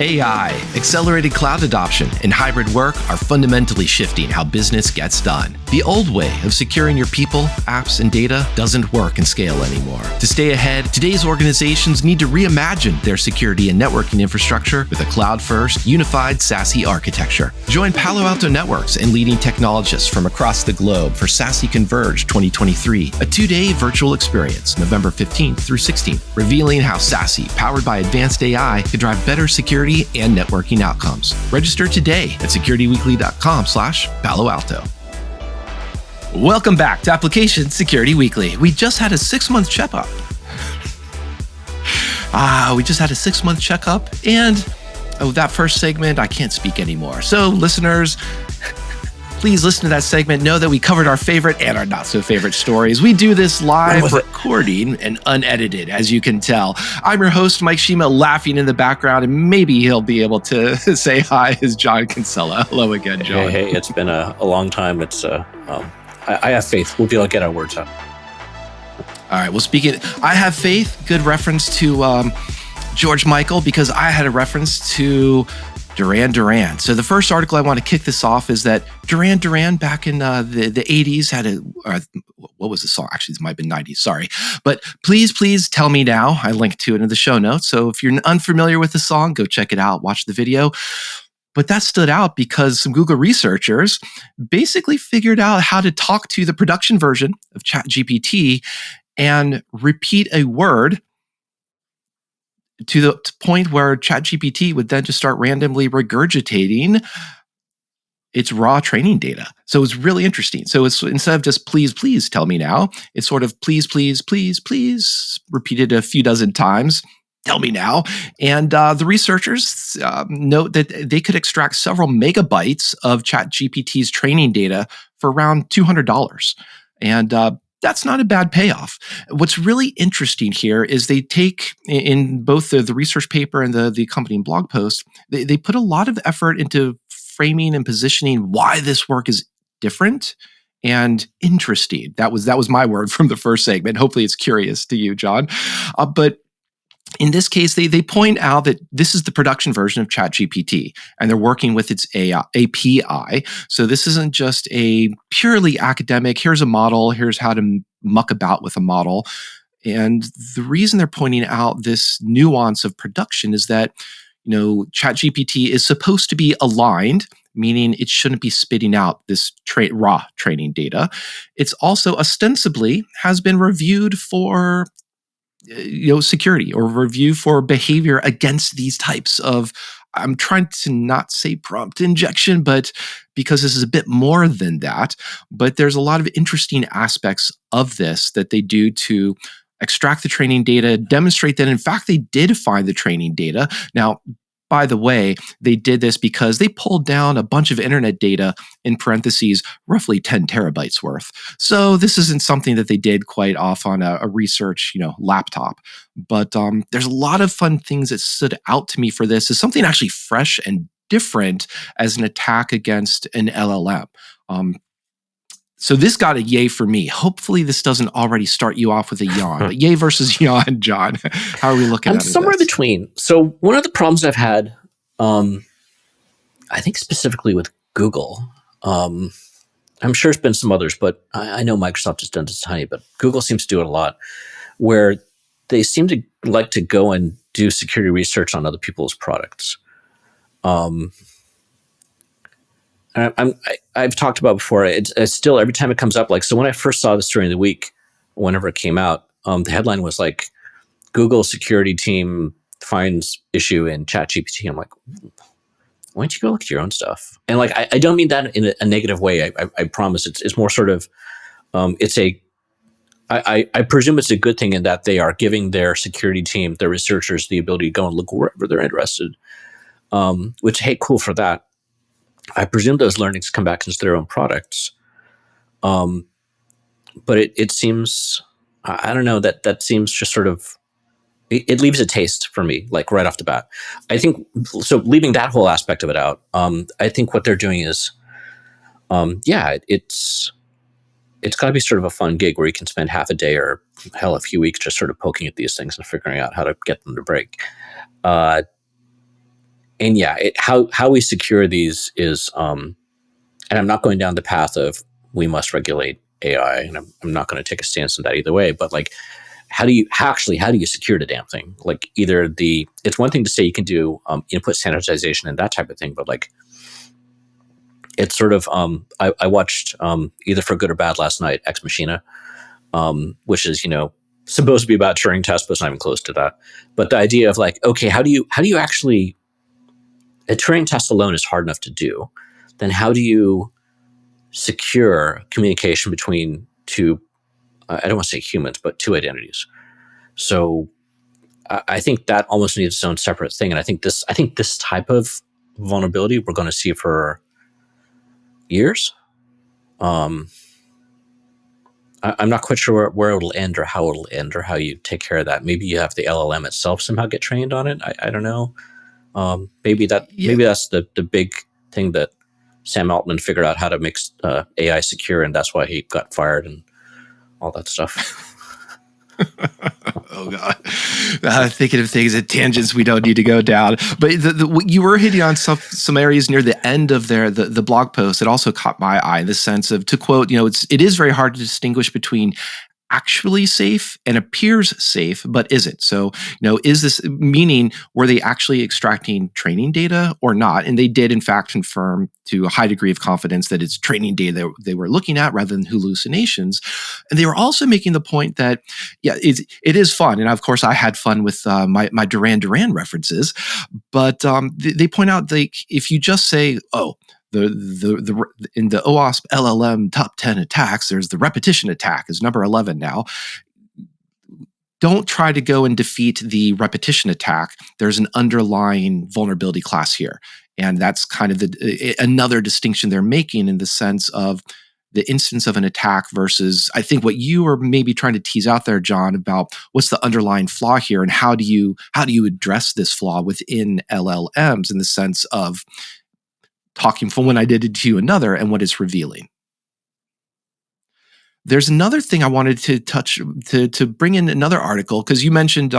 AI, accelerated cloud adoption, and hybrid work are fundamentally shifting how business gets done. The old way of securing your people, apps, and data doesn't work and scale anymore. To stay ahead, today's organizations need to reimagine their security and networking infrastructure with a cloud-first, unified SASE architecture. Join Palo Alto Networks and leading technologists from across the globe for SASE Converge 2023, a two-day virtual experience, November 15th through 16th, revealing how SASE, powered by advanced AI, can drive better security and networking outcomes. Register today at securityweekly.com/Palo Alto. Welcome back to Application Security Weekly. We just had a 6-month checkup. And that first segment, I can't speak anymore. So listeners, please listen to that segment. Know that we covered our favorite and our not so favorite stories. We do this live recording and unedited, as you can tell. I'm your host, Mike Shima, laughing in the background, and maybe he'll be able to say hi is John Kinsella. Hello again, John. Hey, it's been a long time. It's I have faith. We'll be able to get our words out. All right, well, speaking, I have faith, good reference to George Michael, because I had a reference to Duran Duran. So the first article I want to kick this off is that Duran Duran back in the 80s had what was the song? Actually, this might have been 90s, sorry. But Please Tell Me Now. I linked to it in the show notes. So if you're unfamiliar with the song, go check it out, watch the video. But that stood out because some Google researchers basically figured out how to talk to the production version of ChatGPT and repeat a word to the point where ChatGPT would then just start randomly regurgitating its raw training data. So it's really interesting. So it's instead of just please tell me now, it's sort of please, repeated a few dozen times. Tell me now. And the researchers note that they could extract several megabytes of ChatGPT's training data for around $200. And that's not a bad payoff. What's really interesting here is they take, in both the research paper and the accompanying blog post, they put a lot of effort into framing and positioning why this work is different and interesting. That was my word from the first segment. Hopefully it's curious to you, John. But in this case, they point out that this is the production version of ChatGPT, and they're working with its API. So this isn't just a purely academic, here's a model, here's how to muck about with a model. And the reason they're pointing out this nuance of production is that, ChatGPT is supposed to be aligned, meaning it shouldn't be spitting out this raw training data. It's also ostensibly has been reviewed for security or review for behavior against these types of, I'm trying to not say prompt injection, but because this is a bit more than that, but there's a lot of interesting aspects of this that they do to extract the training data, demonstrate that in fact they did find the training data. Now, by the way, they did this because they pulled down a bunch of internet data, in parentheses, roughly 10 terabytes worth. So this isn't something that they did quite off on a research, laptop. But there's a lot of fun things that stood out to me for this as something actually fresh and different as an attack against an LLM. So this got a yay for me. Hopefully this doesn't already start you off with a yawn. But yay versus yawn, John. How are we looking at it? I'm somewhere in between. So one of the problems I've had, I think specifically with Google, I'm sure there's been some others, but I know Microsoft has done this tiny, but Google seems to do it a lot, where they seem to like to go and do security research on other people's products. I've talked about before, it's still, every time it comes up, so when I first saw this during the week, whenever it came out, the headline was Google security team finds issue in ChatGPT. I'm like, why don't you go look at your own stuff? And I don't mean that in a negative way. I promise. It's more sort of, I presume it's a good thing in that they are giving their security team, their researchers, the ability to go and look wherever they're interested, which, hey, cool for that. I presume those learnings come back into their own products. But it seems, I don't know, that seems just sort of, it leaves a taste for me, right off the bat. I think, so leaving that whole aspect of it out, I think what they're doing is, it's got to be sort of a fun gig where you can spend half a day or hell, a few weeks just sort of poking at these things and figuring out how to get them to break. And yeah, how we secure these is, and I'm not going down the path of we must regulate AI, and I'm not going to take a stance on that either way. But like, how do you secure the damn thing? Like, it's one thing to say you can do input sanitization and that type of thing, but like, it's sort of I watched either for good or bad last night Ex Machina, which is supposed to be about Turing test, but it's not even close to that. But the idea of like, okay, how do you actually, a Turing test alone is hard enough to do. Then how do you secure communication between two, I don't want to say humans, but two identities? So I think that almost needs its own separate thing. And I think this type of vulnerability we're going to see for years. I'm not quite sure where it'll end or how it'll end or how you take care of that. Maybe you have the LLM itself somehow get trained on it. I don't know. Maybe that's the big thing that Sam Altman figured out how to make AI secure, and that's why he got fired and all that stuff. Oh God, thinking of things at tangents we don't need to go down. But you were hitting on some areas near the end of the blog post that also caught my eye in the sense of, to quote, it is very hard to distinguish between actually safe and appears safe but isn't. So is this meaning, were they actually extracting training data or not? And they did in fact confirm to a high degree of confidence that it's training data they were looking at rather than hallucinations. And they were also making the point that it is fun, and of course I had fun with my Duran Duran references, but they point out, like, if you just say, oh, the in the OWASP LLM top 10 attacks, there's the repetition attack is number 11 now. Don't try to go and defeat the repetition attack. There's an underlying vulnerability class here. And that's kind of another distinction they're making in the sense of the instance of an attack versus, I think, what you were maybe trying to tease out there, John, about what's the underlying flaw here and how do you address this flaw within LLMs in the sense of talking from one identity to another and what it's revealing. There's another thing I wanted to touch, to bring in another article, because you mentioned,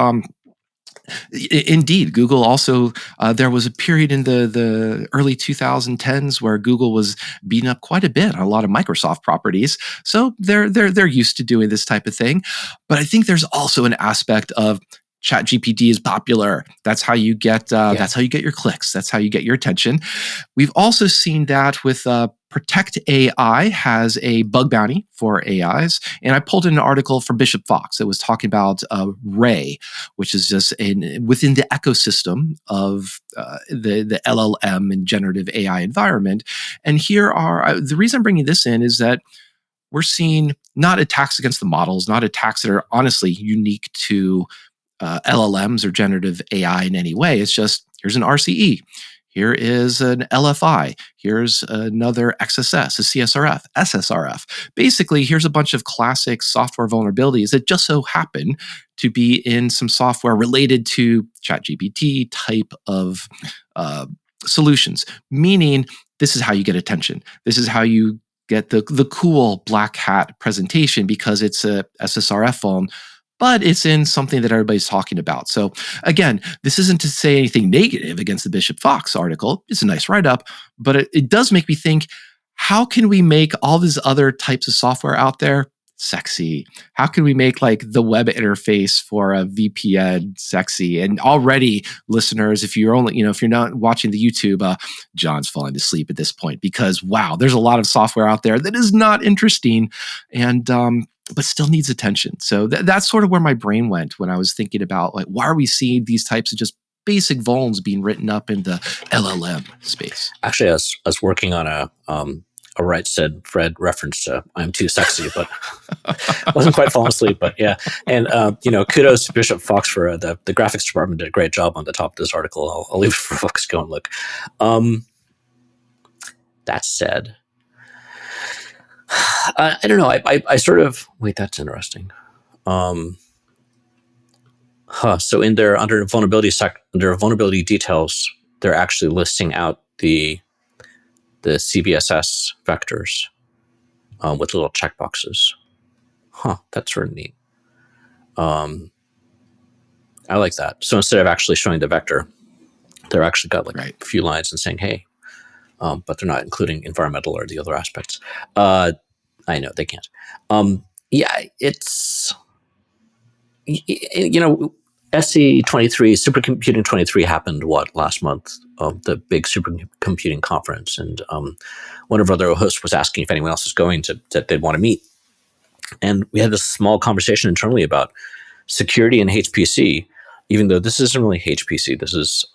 indeed, Google also, there was a period in the early 2010s where Google was beating up quite a bit on a lot of Microsoft properties. So they're used to doing this type of thing. But I think there's also an aspect of ChatGPT is popular. That's how you get that's how you get your clicks. That's how you get your attention. We've also seen that with Protect AI has a bug bounty for AIs. And I pulled in an article from Bishop Fox that was talking about Ray, which is just within the ecosystem of the LLM and generative AI environment. And here are, the reason I'm bringing this in is that we're seeing not attacks against the models, not attacks that are honestly unique to LLMs or generative AI in any way. It's just, here's an RCE. Here is an LFI. Here's another XSS, a CSRF, SSRF. Basically, here's a bunch of classic software vulnerabilities that just so happen to be in some software related to ChatGPT type of solutions. Meaning, this is how you get attention. This is how you get the cool black hat presentation because it's a SSRF phone, but it's in something that everybody's talking about. So again, this isn't to say anything negative against the Bishop Fox article. It's a nice write-up, but it does make me think, how can we make all these other types of software out there sexy? How can we make like the web interface for a VPN sexy? And already, listeners, if you're not watching the YouTube, John's falling asleep at this point because wow, there's a lot of software out there that is not interesting and but still needs attention. So that's sort of where my brain went when I was thinking about, like, why are we seeing these types of just basic vulns being written up in the LLM space? Actually, I was working on a Right Said Fred reference to I'm Too Sexy, but wasn't quite falling asleep. But yeah, and kudos to Bishop Fox for the graphics department did a great job on the top of this article. I'll leave it for folks to go and look. That said, I don't know. I sort of wait. That's interesting. So in their under vulnerability details, they're actually listing out the CVSS vectors with little checkboxes. That's sort of neat. I like that. So instead of actually showing the vector, They're actually got like Right. a few lines and saying, hey, but they're not including environmental or the other aspects. I know they can't. Yeah, it's, SC23, Supercomputing 23 happened last month, the big supercomputing conference, and one of our other hosts was asking if anyone else is going that they'd want to meet, and we had this small conversation internally about security and HPC, even though this isn't really HPC. This is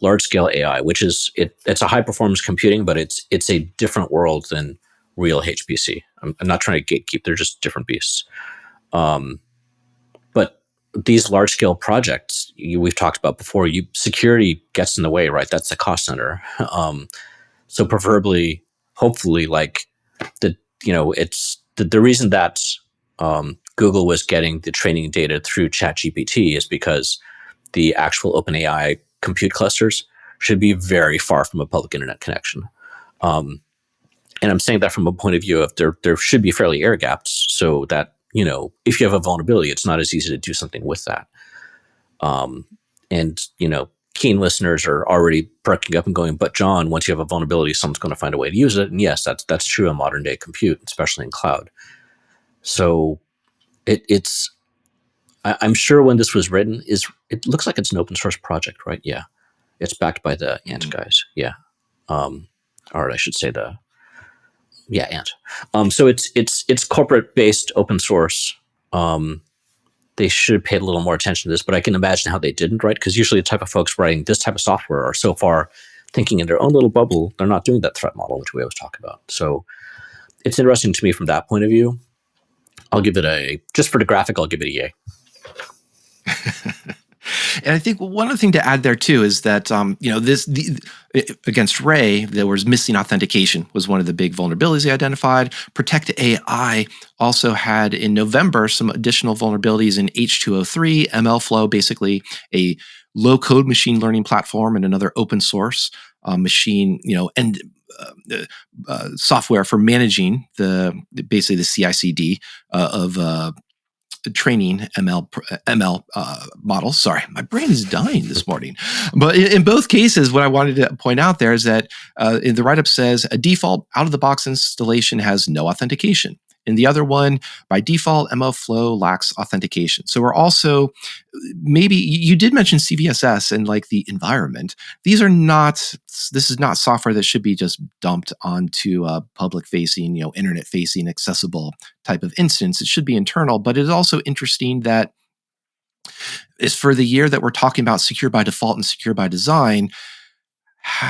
large scale AI, which is it's a high performance computing, but it's a different world than real HPC. I'm not trying to gatekeep; they're just different beasts. But these large scale projects we've talked about before, security gets in the way, right? That's the cost center. So preferably, hopefully, like it's the reason that Google was getting the training data through ChatGPT is because the actual OpenAI compute clusters should be very far from a public internet connection. And I'm saying that from a point of view of there should be fairly air gaps so that, if you have a vulnerability, it's not as easy to do something with that. And keen listeners are already perking up and going, but John, once you have a vulnerability, someone's going to find a way to use it. And yes, that's true in modern day compute, especially in cloud. So I'm sure when this was written, it looks like it's an open source project, right? Yeah. It's backed by the Ant guys. Yeah. Or I should say Ant. So it's corporate based open source. They should have paid a little more attention to this, but I can imagine how they didn't, right? Because usually the type of folks writing this type of software are so far thinking in their own little bubble, they're not doing that threat model, which we always talk about. So it's interesting to me from that point of view. I'll give it just for the graphic, I'll give it a yay. And I think one other thing to add there too is that against Ray, there was missing authentication was one of the big vulnerabilities they identified. Protect AI also had in November some additional vulnerabilities in H203, MLflow, basically a low-code machine learning platform and another open source machine, and software for managing basically the CICD of training ML models. Sorry, my brain is dying this morning. But in both cases, what I wanted to point out there is that in the write-up says a default out-of-the-box installation has no authentication. In the other one, by default, MLflow lacks authentication. So we're also, maybe you did mention CVSS and like the environment. This is not software that should be just dumped onto a public-facing, internet-facing, accessible type of instance. It should be internal, but it is also interesting that is for the year that we're talking about secure by default and secure by design,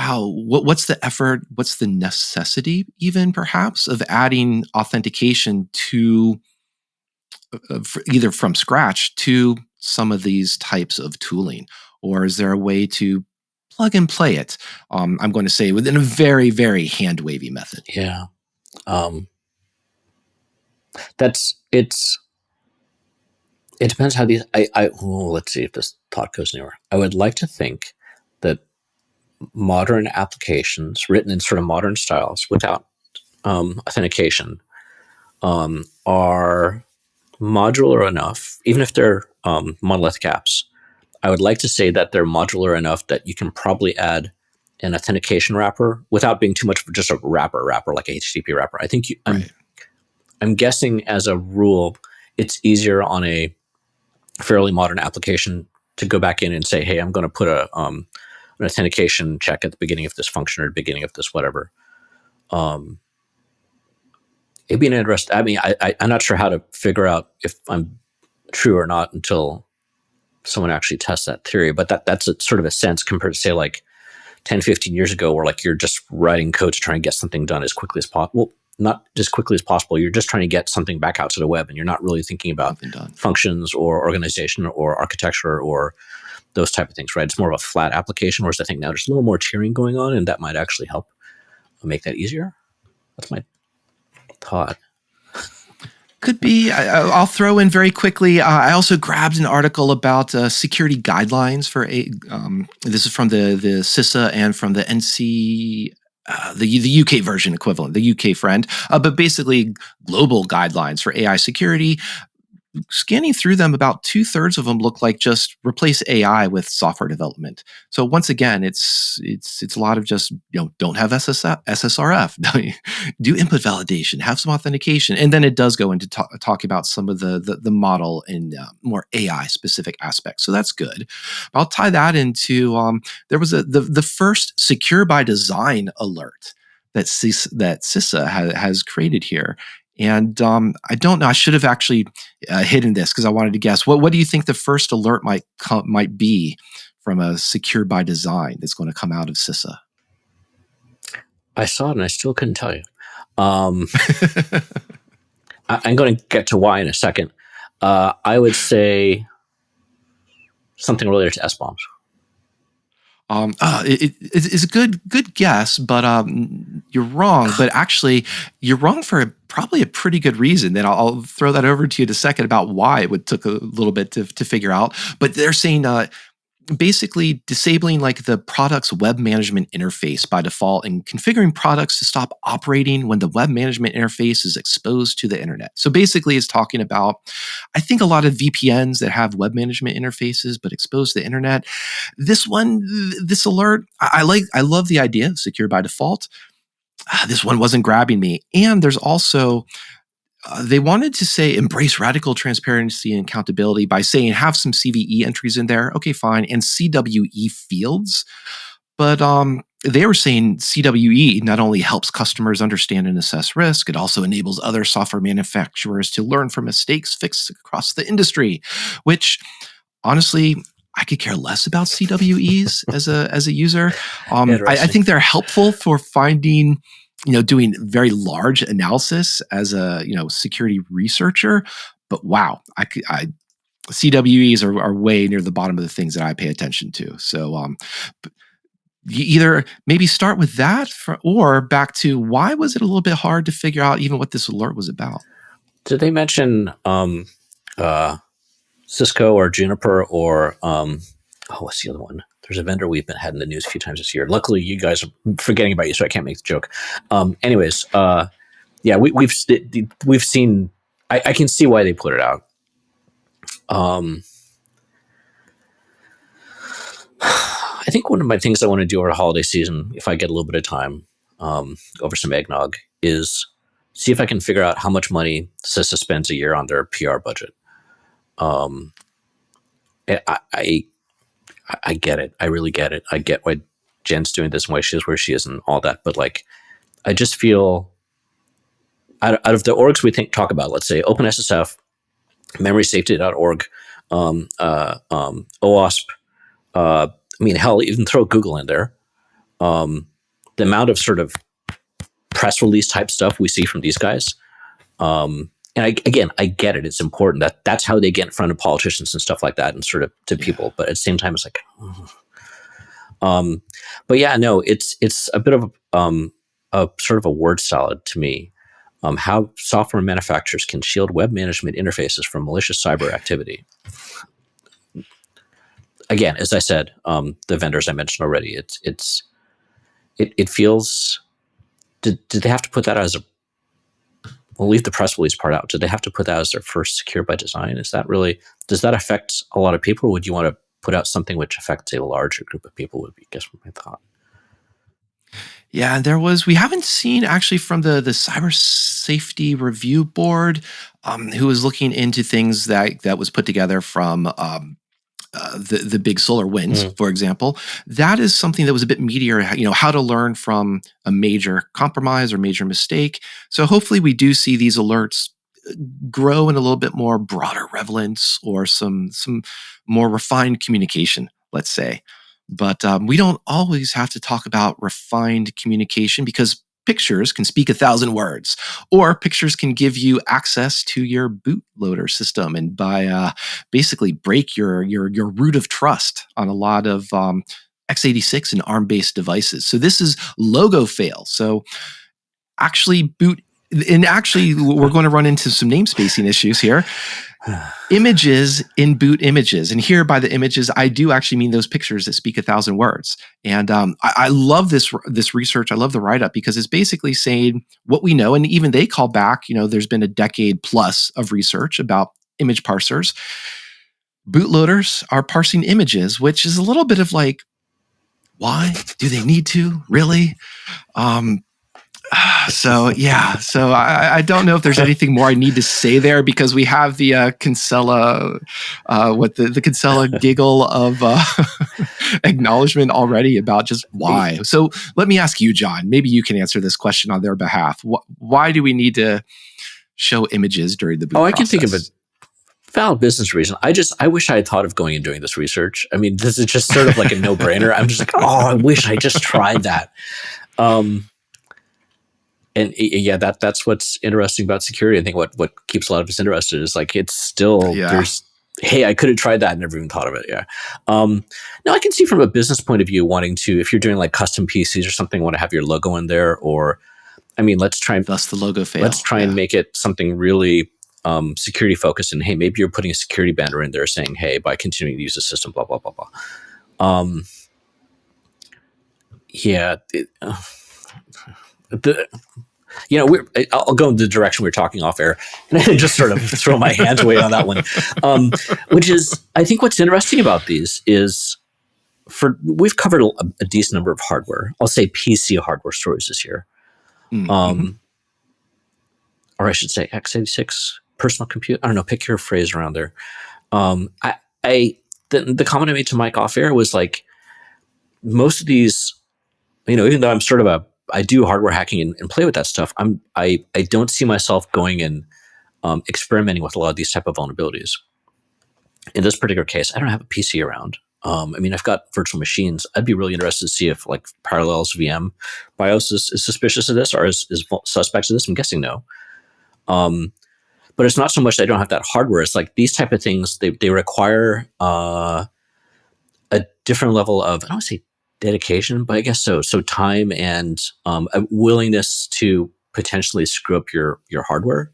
what's the effort, what's the necessity even perhaps of adding authentication to either from scratch to some of these types of tooling? Or is there a way to plug and play it? I'm going to say within a very, very hand-wavy method. Yeah. It depends how these, let's see if this thought goes anywhere. I would like to think that modern applications written in sort of modern styles without authentication are modular enough, even if they're monolithic apps. I would like to say that they're modular enough that you can probably add an authentication wrapper without being too much of just a wrapper like a HTTP wrapper. I think I'm guessing as a rule, it's easier on a fairly modern application to go back in and say, hey, I'm going to put an authentication check at the beginning of this function or the beginning of this whatever. It'd be an interesting. I mean, I'm not sure how to figure out if I'm true or not until someone actually tests that theory. But that's a sort of a sense compared to say like 10, 15 years ago, where like you're just writing code to try and get something done as quickly as possible. Well, not as quickly as possible. You're just trying to get something back out to the web, and you're not really thinking about functions or organization or architecture or those type of things, right? It's more of a flat application, whereas I think now there's a little more tiering going on, and that might actually help make that easier. That's my thought. Could be. I'll throw in very quickly. I also grabbed an article about security guidelines for this is from the CISA and from the NC, the UK version equivalent, the UK friend, but basically global guidelines for AI security. scanning through them, about 2/3 of them look like just replace AI with software development. So once again, it's a lot of just, don't have SSRF, do input validation, have some authentication, and then it does go into talk about some of the model and more AI specific aspects. So that's good. I'll tie that into there was the first secure by design alert that CISA has created here. And I don't know. I should have actually hidden this because I wanted to guess. What do you think the first alert might be from a secure by design that's going to come out of CISA? I saw it and I still couldn't tell you. I'm going to get to why in a second. I would say something related to S-bombs. It's a good guess, but you're wrong. But actually, you're wrong for probably a pretty good reason. Then I'll throw that over to you in a second about why it would took a little bit to figure out. But they're saying basically disabling like the product's web management interface by default and configuring products to stop operating when the web management interface is exposed to the internet. So basically it's talking about, I think, a lot of VPNs that have web management interfaces but exposed to the internet. This alert, I love the idea of secure by default. This one wasn't grabbing me. And there's also they wanted to say embrace radical transparency and accountability by saying have some CVE entries in there. Okay, fine. And CWE fields. But they were saying CWE not only helps customers understand and assess risk, it also enables other software manufacturers to learn from mistakes fixed across the industry, which honestly, I could care less about CWEs as a user. I think they're helpful for finding, doing very large analysis as a security researcher. But wow, CWEs are way near the bottom of the things that I pay attention to. So you either maybe start with that or back to why was it a little bit hard to figure out even what this alert was about? Did they mention Cisco or Juniper or what's the other one? There's a vendor we've had in the news a few times this year. Luckily, you guys are forgetting about you, so I can't make the joke. Anyways, yeah, we've seen. I can see why they put it out. I think one of my things I want to do over the holiday season, if I get a little bit of time over some eggnog, is see if I can figure out how much money CISA spends a year on their PR budget. I get it. I really get it. I get why Jen's doing this and why she is where she is and all that. But like, I just feel out of the orgs we talk about, let's say OpenSSF, memorysafety.org, OWASP, hell, even throw Google in there. The amount of sort of press release type stuff we see from these guys. And I get it. It's important that's how they get in front of politicians and stuff like that and sort of to people. But at the same time, it's like, but yeah, no, it's a bit of a sort of a word salad to me. How software manufacturers can shield web management interfaces from malicious cyber activity. Again, as I said, the vendors I mentioned already, it feels. Did they have to put that as a? We'll leave the press release part out. Did they have to put that as their first secure by design? Does that affect a lot of people? Or would you want to put out something which affects a larger group of people? Would be, I guess, my thought. Yeah, we haven't seen actually from the Cyber Safety Review Board, who was looking into things that was put together from the big SolarWinds, for example. That is something that was a bit meatier, how to learn from a major compromise or major mistake. So hopefully we do see these alerts grow in a little bit more broader relevance or some more refined communication, let's say. But we don't always have to talk about refined communication because pictures can speak 1,000 words, or pictures can give you access to your bootloader system and by basically break your root of trust on a lot of x86 and ARM-based devices. So this is LogoFAIL. So actually we're going to run into some namespacing issues here. Images in boot images. And here by the images, I do actually mean those pictures that speak 1,000 words. And I love this research. I love the write-up because it's basically saying what we know. And even they call back, there's been a decade plus of research about image parsers. Bootloaders are parsing images, which is a little bit of like, why do they need to really? So I don't know if there's anything more I need to say there, because we have the Kinsella, the Kinsella giggle of acknowledgement already about just why. So let me ask you, John. Maybe you can answer this question on their behalf. Why do we need to show images during the boot process? I can think of a valid business reason. I wish I had thought of going and doing this research. I mean, this is just sort of like a no-brainer. I'm just like, I wish I just tried that. And yeah, that's what's interesting about security. I think what keeps a lot of us interested is like, it's still, hey, I could have tried that and never even thought of it. Yeah. Now I can see from a business point of view, wanting to, if you're doing like custom PCs or something, want to have your logo in there, or, I mean, let's try and that's the LogoFAIL. Let's try and make it something really security focused. And hey, maybe you're putting a security banner in there saying, hey, by continuing to use the system, blah, blah, blah, blah. I'll go in the direction we were talking off air, and I just sort of throw my hands away on that one. Which is, I think what's interesting about these is, we've covered a decent number of hardware. I'll say PC hardware stories this year. Or I should say x86 personal compute. I don't know, pick your phrase around there. The comment I made to Mike off air was like, most of these, even though I'm sort of I do hardware hacking and play with that stuff, I don't see myself going and experimenting with a lot of these type of vulnerabilities. In this particular case, I don't have a PC around. I've got virtual machines. I'd be really interested to see if like Parallels VM BIOS is suspicious of this, or is suspect of this. I'm guessing no. But it's not so much that I don't have that hardware. It's like these type of things, they require a different level of, I don't want to say dedication, but I guess so. So time and a willingness to potentially screw up your hardware,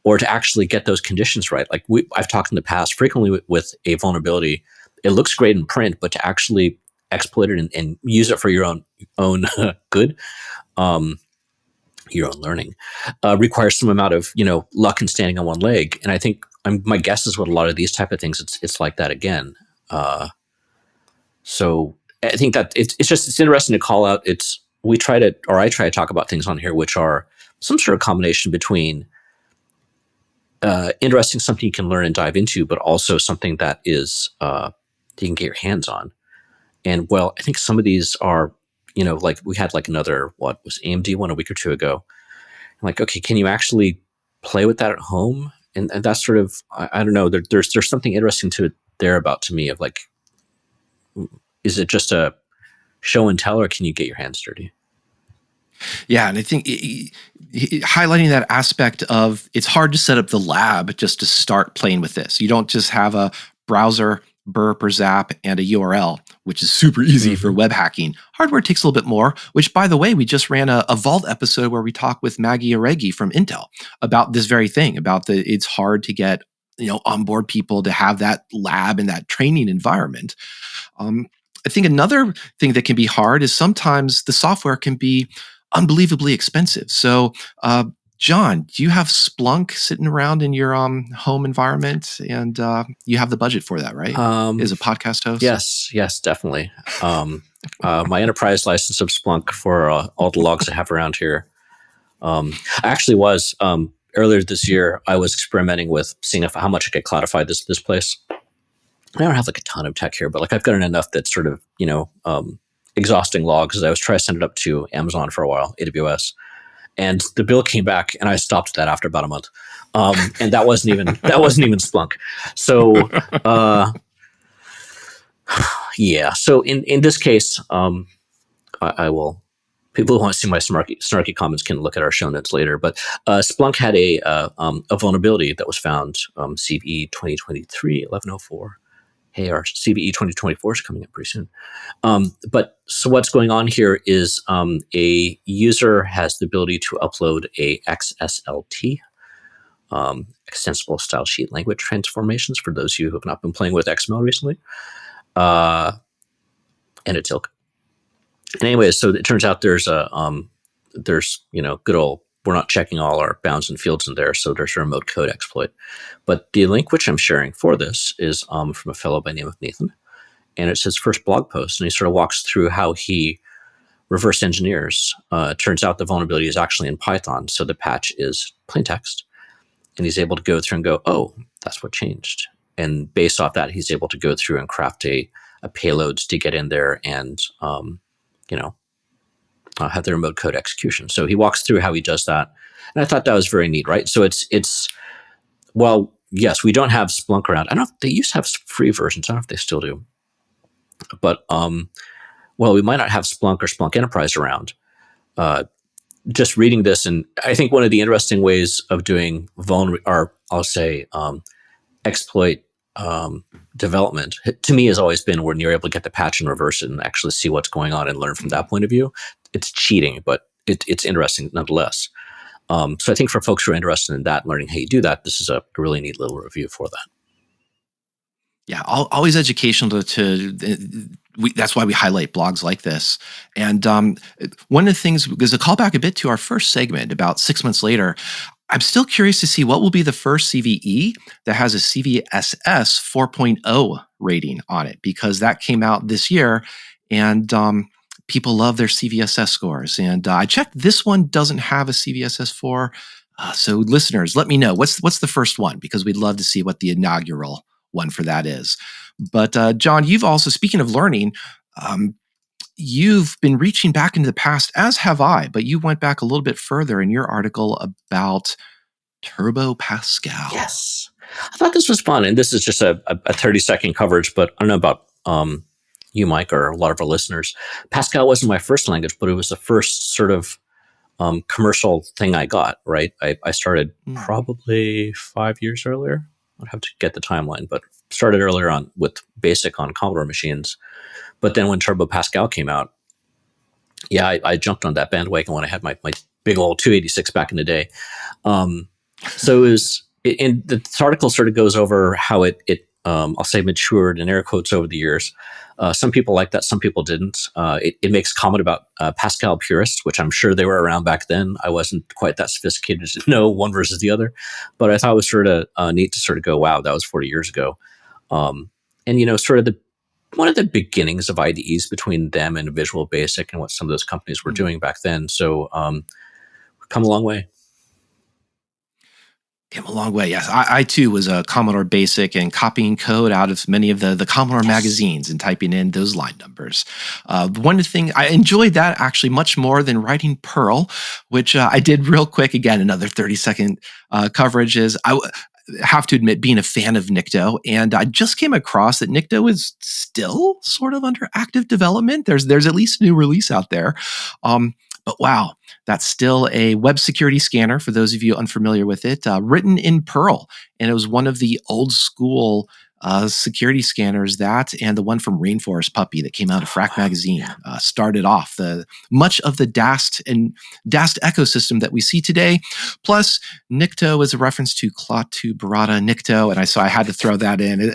or to actually get those conditions right. Like I've talked in the past frequently with a vulnerability. It looks great in print, but to actually exploit it and use it for your own good, your own learning, requires some amount of luck and standing on one leg. And I think my guess is what a lot of these type of things, it's like that again. So I think that it's interesting to call out. I try to talk about things on here which are some sort of combination between interesting, something you can learn and dive into, but also something that is you can get your hands on. And well, I think some of these are, like we had like another, what was AMD one a week or two ago. I'm like, okay, can you actually play with that at home? And that's sort of, I don't know, there's something interesting to me of like, is it just a show and tell, or can you get your hands dirty? Yeah, and I think highlighting that aspect of, it's hard to set up the lab just to start playing with this. You don't just have a browser, burp or zap, and a URL, which is super easy for web hacking. Hardware takes a little bit more, which, by the way, we just ran a Vault episode where we talked with Maggie Aregi from Intel about this very thing, about it's hard to get onboard people to have that lab and that training environment. I think another thing that can be hard is sometimes the software can be unbelievably expensive. So, John, do you have Splunk sitting around in your home environment, and you have the budget for that, right? As a podcast host? Yes, definitely. My enterprise license of Splunk for all the logs I have around here. I actually was earlier this year. I was experimenting with seeing how much I could cloudify this place. I don't have like a ton of tech here, but like I've gotten enough that's sort of exhausting logs. As I was trying to send it up to Amazon for a while, AWS, and the bill came back, and I stopped that after about a month. And that wasn't even Splunk. So yeah. So in this case, I will. People who want to see my snarky comments can look at our show notes later. But Splunk had a vulnerability that was found, CVE 2023-1104. Hey, our CVE 2024 is coming up pretty soon. But so what's going on here is a user has the ability to upload a XSLT, extensible style sheet language transformations, for those of you who have not been playing with XML recently, and a TILC. And anyway, so it turns out there's good old we're not checking all our bounds and fields in there, so there's a remote code exploit. But the link which I'm sharing for this is from a fellow by the name of Nathan, and it's his first blog post, and he sort of walks through how he reverse engineers. It turns out the vulnerability is actually in Python, so the patch is plain text, and he's able to go through and go, oh, that's what changed. And based off that, he's able to go through and craft a payloads to get in there and have the remote code execution. So he walks through how he does that, and I thought that was very neat, right? So it's well, yes, we don't have Splunk around. I don't know if they used to have free versions. I don't know if they still do, but well, we might not have Splunk or Splunk Enterprise around. Just reading this, and I think one of the interesting ways of doing exploit development, to me, has always been when you're able to get the patch and reverse it and actually see what's going on and learn from that point of view. It's cheating, but it's interesting nonetheless. So I think for folks who are interested in that, learning how you do that, this is a really neat little review for that. Yeah, always educational that's why we highlight blogs like this. And one of the things, because a callback a bit to our first segment about 6 months later, I'm still curious to see what will be the first CVE that has a CVSS 4.0 rating on it, because that came out this year, and people love their CVSS scores. And I checked, this one doesn't have a CVSS 4. So listeners, let me know, what's the first one, because we'd love to see what the inaugural one for that is. But John, you've also, speaking of learning, you've been reaching back into the past, as have I, but you went back a little bit further in your article about Turbo Pascal. Yes. I thought this was fun, and this is just a 30-second coverage, but I don't know about you, Mike, or a lot of our listeners. Pascal wasn't my first language, but it was the first sort of commercial thing I got, right? I started probably 5 years earlier. I'd have to get the timeline, but started earlier on with BASIC on Commodore machines. But then when Turbo Pascal came out, yeah, I jumped on that bandwagon when I had my big old 286 back in the day. So it was, and this article sort of goes over how it I'll say matured in air quotes over the years. Some people like that, some people didn't. It makes comment about Pascal purists, which I'm sure they were around back then. I wasn't quite that sophisticated to know one versus the other, but I thought it was sort of neat to sort of go, wow, that was 40 years ago. And sort of one of the beginnings of IDEs between them and Visual Basic and what some of those companies were doing back then. So we've come a long way. Came a long way, yes. I too was a Commodore Basic and copying code out of many of the Commodore magazines and typing in those line numbers. One thing, I enjoyed that actually much more than writing Perl, which I did real quick. Again, another 30-second coverage is, I have to admit, being a fan of Nikto, and I just came across that Nikto is still sort of under active development. There's at least a new release out there. But wow, that's still a web security scanner, for those of you unfamiliar with it, written in Perl. And it was one of the old school security scanners, that and the one from Rainforest Puppy that came out of Frac magazine, started off much of the DAST and DAST ecosystem that we see today. Plus, Nikto is a reference to Klaatu Barada Nikto, and I had to throw that in.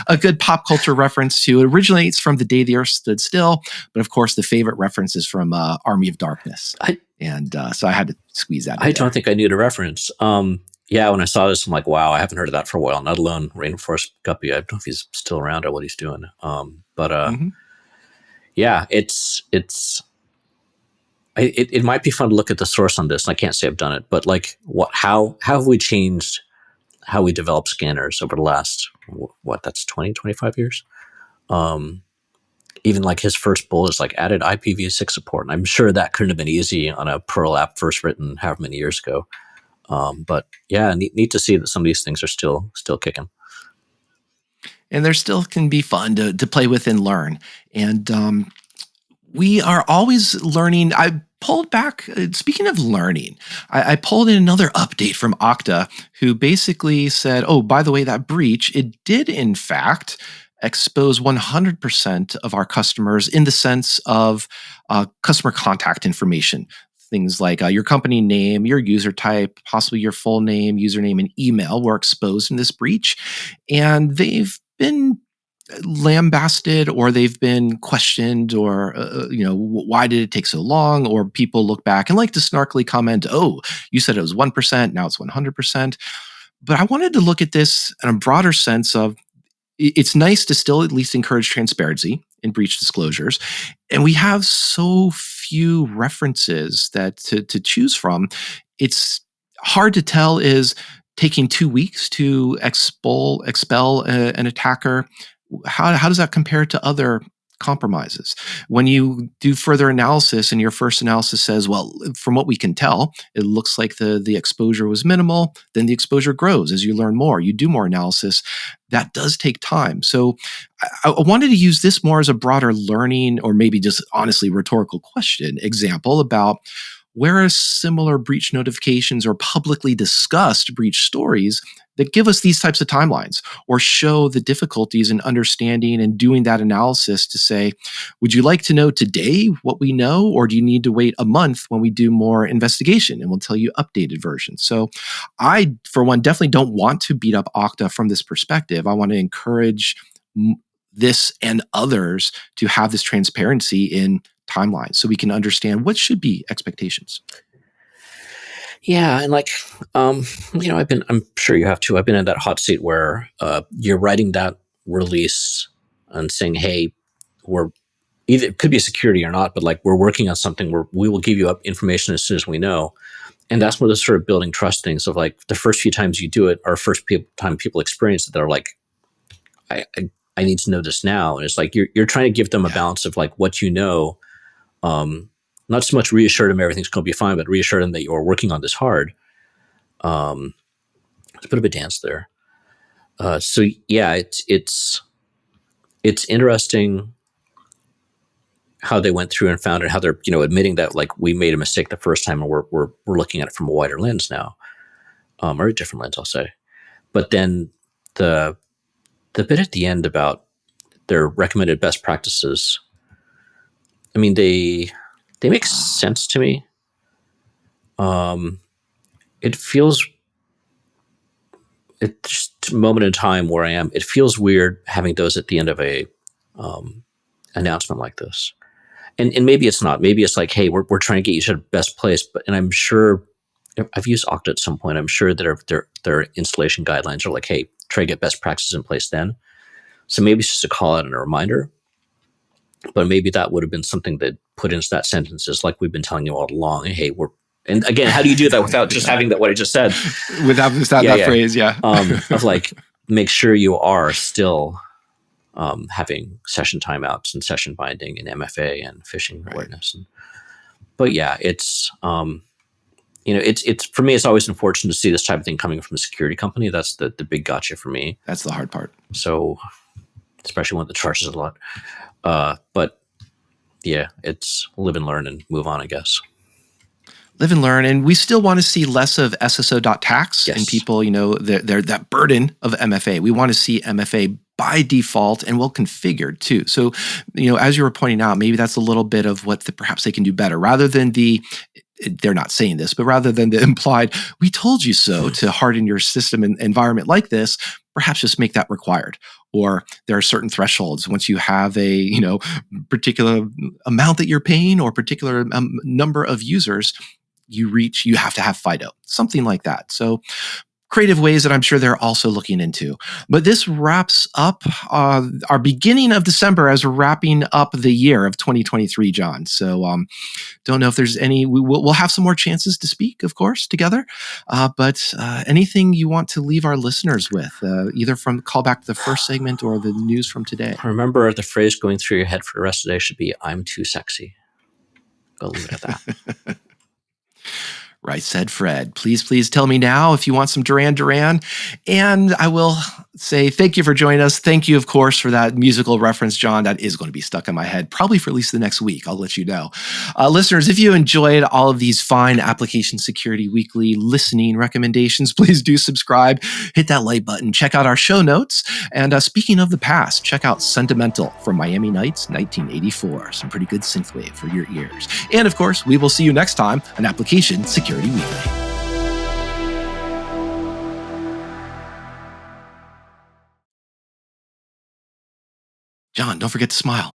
A good pop culture reference to, it originates from The Day the Earth Stood Still, but of course the favorite reference is from Army of Darkness. So I had to squeeze that in. I don't think I knew the reference. Yeah, when I saw this, I'm like, wow, I haven't heard of that for a while, not alone Rainforest Guppy. I don't know if he's still around or what he's doing. Yeah, it might be fun to look at the source on this. And I can't say I've done it, but like, how have we changed how we develop scanners over the last, that's 20, 25 years? Even like his first bullet is like added IPv6 support. And I'm sure that couldn't have been easy on a Perl app first written however many years ago. But yeah, neat to see that some of these things are still kicking. And there still can be fun to play with and learn. And we are always learning. I pulled back, speaking of learning, I pulled in another update from Okta, who basically said, oh, by the way, that breach, it did in fact expose 100% of our customers in the sense of customer contact information. Things like your company name, your user type, possibly your full name, username, and email were exposed in this breach. And they've been lambasted, or they've been questioned, or why did it take so long? Or people look back and like to snarkily comment, "Oh, you said it was 1%, now it's 100%." But I wanted to look at this in a broader sense of it's nice to still at least encourage transparency in breach disclosures. And we have so few references that to choose from. It's hard to tell, is taking 2 weeks to expel an attacker, how does that compare to other compromises? When you do further analysis and your first analysis says, well, from what we can tell, it looks like the exposure was minimal, then the exposure grows as you learn more, you do more analysis. That does take time. So I wanted to use this more as a broader learning, or maybe just honestly rhetorical question example about where are similar breach notifications or publicly discussed breach stories that give us these types of timelines, or show the difficulties in understanding and doing that analysis to say, would you like to know today what we know, or do you need to wait a month when we do more investigation and we'll tell you updated versions? So I, for one, definitely don't want to beat up Okta from this perspective. I want to encourage this and others to have this transparency in timelines so we can understand what should be expectations. Yeah, and I'm sure you have too. I've been in that hot seat where you're writing that release and saying, "Hey, we're either it could be security or not, but like we're working on something where we will give you up information as soon as we know." And that's one of the sort of building trust things of like the first few times you do it, or time people experience it, they're like, "I need to know this now," and it's like you're trying to give them a balance of like what you know. Not so much reassure them everything's going to be fine, but reassure them that you're working on this hard. It's a bit of a dance there. So yeah, it's interesting how they went through and found it, how they're admitting that like we made a mistake the first time, and we're looking at it from a wider lens now, or a different lens, I'll say. But then the bit at the end about their recommended best practices, I mean, they make sense to me. It feels, it's just a moment in time where I am. It feels weird having those at the end of a announcement like this, and maybe it's not. Maybe it's like, hey, we're trying to get you to the best place. And I'm sure I've used Okta at some point. I'm sure that their installation guidelines are like, hey, try to get best practices in place then. So maybe it's just a call out and a reminder. But maybe that would have been something that put into that sentence is like we've been telling you all along. Hey, and again, how do you do that without just having that what I just said? Without that phrase, yeah. Of like, make sure you are still having session timeouts and session binding and MFA and phishing awareness. But yeah, it's it's for me, it's always unfortunate to see this type of thing coming from a security company. That's the big gotcha for me. That's the hard part. So, especially when the charges a lot. But yeah, it's live and learn and move on, I guess. Live and learn. And we still want to see less of SSO.tax and people, they're that burden of MFA. We want to see MFA by default and well configured too. So, as you were pointing out, maybe that's a little bit of what perhaps they can do better, rather than they're not saying this, but rather than the implied, we told you so, to harden your system and environment like this, perhaps just make that required. Or there are certain thresholds. Once you have a particular amount that you're paying, or particular number of users you reach, you have to have FIDO, something like that. So creative ways that I'm sure they're also looking into. But this wraps up our beginning of December as we're wrapping up the year of 2023, John. So don't know if there's any, we'll have some more chances to speak, of course, together. But anything you want to leave our listeners with, either from callback to the first segment or the news from today? Remember, the phrase going through your head for the rest of the day should be, "I'm too sexy." I'll leave it at that. Right, said Fred. Please tell me now if you want some Duran. And I will say thank you for joining us. Thank you, of course, for that musical reference, John. That is going to be stuck in my head, probably for at least the next week. I'll let you know. Listeners, if you enjoyed all of these fine Application Security Weekly listening recommendations, please do subscribe, hit that like button, check out our show notes. And speaking of the past, check out Sentimental from Miami Nights 1984. Some pretty good synthwave for your ears. And of course, we will see you next time on Application Security Weekly. John, don't forget to smile.